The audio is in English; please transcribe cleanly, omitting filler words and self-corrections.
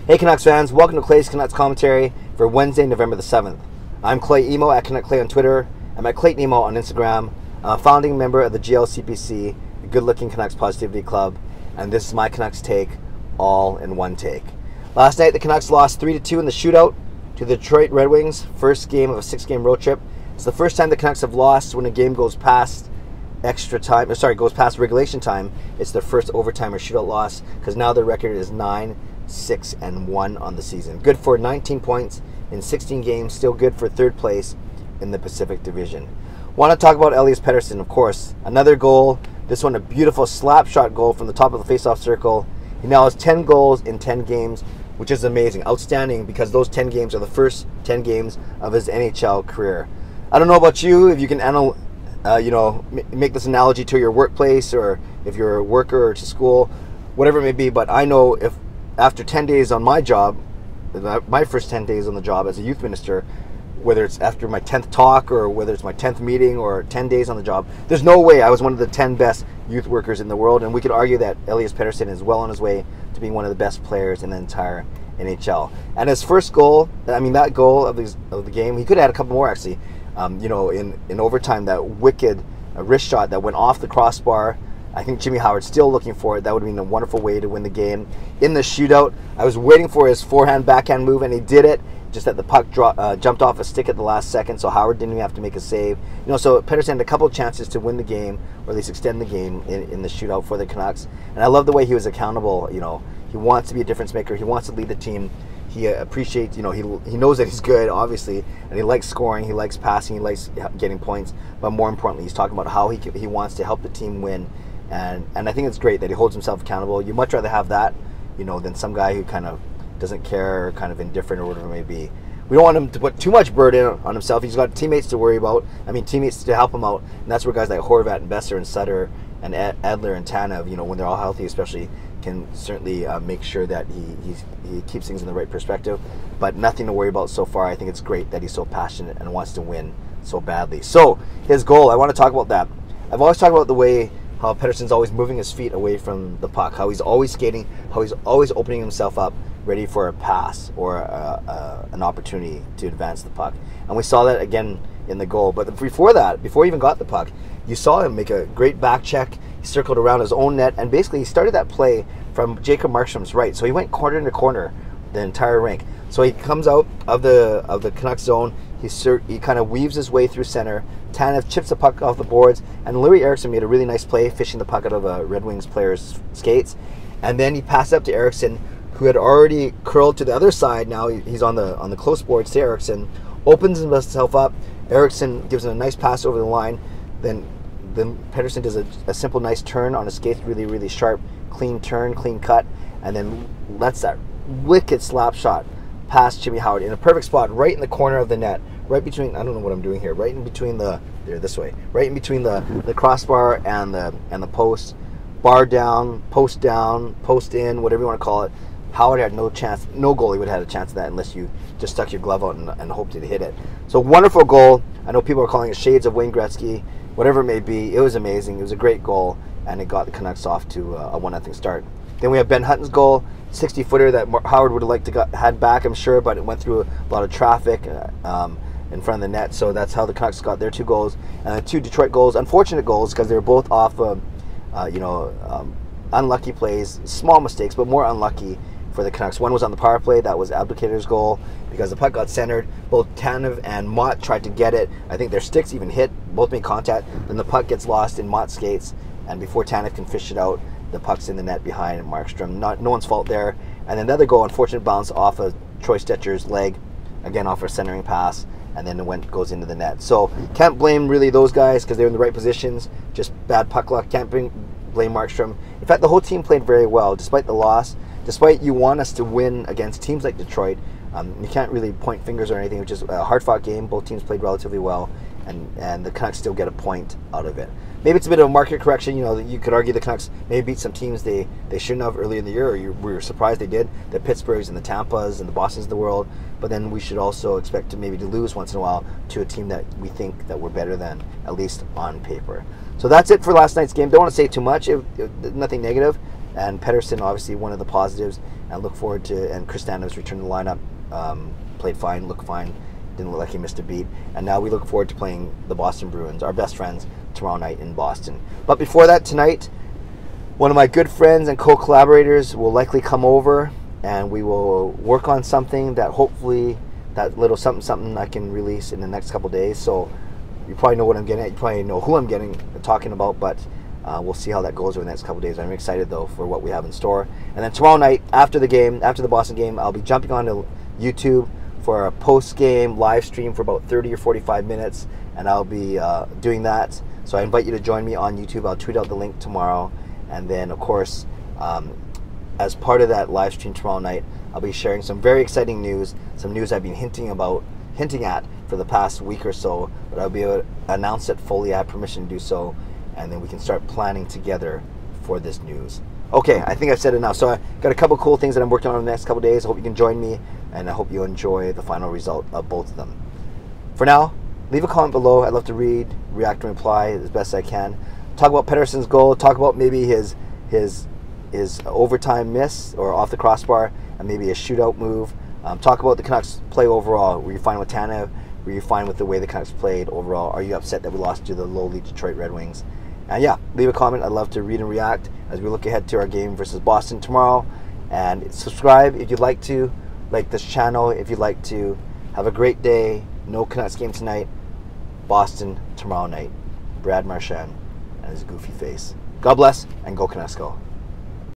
Hey Canucks fans, welcome to Clay's Canucks commentary for Wednesday, November the 7th. I'm Clay Emo at Canuck Clay on Twitter. I'm at Clayton Emo on Instagram. I'm a founding member of the GLCPC, the Good Looking Canucks Positivity Club, and this is my Canucks take, all in one take. Last night the Canucks lost 3-2 in the shootout to the Detroit Red Wings, first game of a 6-game road trip. It's the first time the Canucks have lost when a game goes past goes past regulation time. It's their first overtime or shootout loss, because now their record is 9-6-1 on the season. Good for 19 points in 16 games, still good for third place in the Pacific Division. Want to talk about Elias Pettersson, of course. Another goal, this one a beautiful slap shot goal from the top of the faceoff circle. He now has 10 goals in 10 games, which is amazing, outstanding, because those 10 games are the first 10 games of his NHL career. I don't know about you, if you can make this analogy to your workplace, or if you're a worker or to school, whatever it may be, but I know if after 10 days on my job, my first 10 days on the job as a youth minister, whether it's after my 10th talk or whether it's my 10th meeting or 10 days on the job, there's no way I was one of the 10 best youth workers in the world, and we could argue that Elias Pettersson is well on his way to being one of the best players in the entire NHL. And his first goal, that goal of the game, he could have had a couple more actually. In overtime, that wicked wrist shot that went off the crossbar. I think Jimmy Howard's still looking for it. That would have been a wonderful way to win the game. In the shootout, I was waiting for his forehand-backhand move, and he did it. Just that the puck jumped off a stick at the last second, so Howard didn't even have to make a save. So Pettersson had a couple of chances to win the game, or at least extend the game in the shootout for the Canucks. And I love the way he was accountable. He wants to be a difference maker. He wants to lead the team. He appreciates, he knows that he's good, obviously, and he likes scoring, he likes passing, he likes getting points. But more importantly, he's talking about how he wants to help the team win. And I think it's great that he holds himself accountable. You'd much rather have that, than some guy who kind of doesn't care, or kind of indifferent, or whatever it may be. We don't want him to put too much burden on himself. He's got teammates to worry about. Teammates to help him out. And that's where guys like Horvat and Besser and Sutter and Edler and Tanev, when they're all healthy especially, can certainly make sure that he keeps things in the right perspective. But nothing to worry about so far. I think it's great that he's so passionate and wants to win so badly. So his goal, I want to talk about that. I've always talked about the way how Pettersson's always moving his feet away from the puck, how he's always skating, how he's always opening himself up, ready for a pass or an opportunity to advance the puck. And we saw that again in the goal. But before that, before he even got the puck, you saw him make a great back check. He circled around his own net, and basically he started that play from Jacob Markstrom's right. So he went corner to corner the entire rink. So he comes out of the Canucks zone. He kind of weaves his way through center. Tanev chips the puck off the boards, and Louis Eriksson made a really nice play, fishing the puck out of a Red Wings player's skates. And then he passed up to Eriksson, who had already curled to the other side. Now he's on the close boards to Eriksson, opens himself up. Eriksson gives him a nice pass over the line. Then Pettersson does a simple, nice turn on his skates, really, really sharp, clean turn, clean cut, and then lets that wicked slap shot past Jimmy Howard in a perfect spot, right in the corner of the net, right between, I don't know what I'm doing here, right in between right in between the crossbar and the post, bar down, post in, whatever you want to call it. Howard had no chance, no goalie would have had a chance of that unless you just stuck your glove out and hoped to hit it. So wonderful goal. I know people are calling it shades of Wayne Gretzky, whatever it may be. It was amazing. It was a great goal, and it got the Canucks off to a 1-0 start. Then we have Ben Hutton's goal, 60-footer that Howard would have liked to had back, I'm sure, but it went through a lot of traffic in front of the net. So that's how the Canucks got their 2 goals. And the 2 Detroit goals, unfortunate goals, because they were both off of unlucky plays, small mistakes, but more unlucky for the Canucks. One was on the power play. That was Abdelkader's goal, because the puck got centered. Both Tanev and Mott tried to get it. I think their sticks even hit. Both made contact. Then the puck gets lost in Mott's skates, and before Tanev can fish it out, the puck's in the net behind Markstrom. No one's fault there. And then another goal, unfortunate bounce off of Troy Stetcher's leg, again off a centering pass, and then it goes into the net. So can't blame really those guys, because they're in the right positions. Just bad puck luck. Can't blame Markstrom. In fact, the whole team played very well despite the loss. Despite you want us to win against teams like Detroit, you can't really point fingers or anything. It was just a hard-fought game. Both teams played relatively well, and the Canucks still get a point out of it. Maybe it's a bit of a market correction. You could argue the Canucks maybe beat some teams they shouldn't have early in the year, or we were surprised they did. The Pittsburghs and the Tampas and the Bostons of the world. But then we should also expect to lose once in a while to a team that we think that we're better than, at least on paper. So that's it for last night's game. Don't want to say too much. Nothing negative. And Pettersson, obviously one of the positives, and look forward to, and Chris Tanev returned to the lineup, played fine, looked fine, didn't look like he missed a beat. And now we look forward to playing the Boston Bruins, our best friends, tomorrow night in Boston. But before that, tonight, one of my good friends and co-collaborators will likely come over, and we will work on something that hopefully, that little something I can release in the next couple days. So you probably know what I'm getting at. You probably know who I'm talking about, but we'll see how that goes over the next couple days. I'm excited though for what we have in store. And then tomorrow night, after the game, after the Boston game, I'll be jumping onto YouTube for a post-game live stream for about 30 or 45 minutes, and I'll be doing that. So I invite you to join me on YouTube. I'll tweet out the link tomorrow, and then of course, as part of that live stream tomorrow night, I'll be sharing some very exciting news, some news I've been hinting at for the past week or so, but I'll be able to announce it fully. I have permission to do so, and then we can start planning together for this news. Okay, I think I've said enough. So I got a couple cool things that I'm working on in the next couple days. I hope you can join me, and I hope you enjoy the final result of both of them. For now, leave a comment below. I'd love to read, react, and reply as best I can. Talk about Pettersson's goal. Talk about maybe his overtime miss or off the crossbar, and maybe a shootout move. Talk about the Canucks play overall. Were you fine with Tanev? Were you fine with the way the Canucks played overall? Are you upset that we lost to the lowly Detroit Red Wings? And yeah, leave a comment. I'd love to read and react as we look ahead to our game versus Boston tomorrow. And subscribe if you'd like to, like this channel if you'd like to. Have a great day. No Canucks game tonight. Boston tomorrow night. Brad Marchand and his goofy face. God bless, and go Canucks go.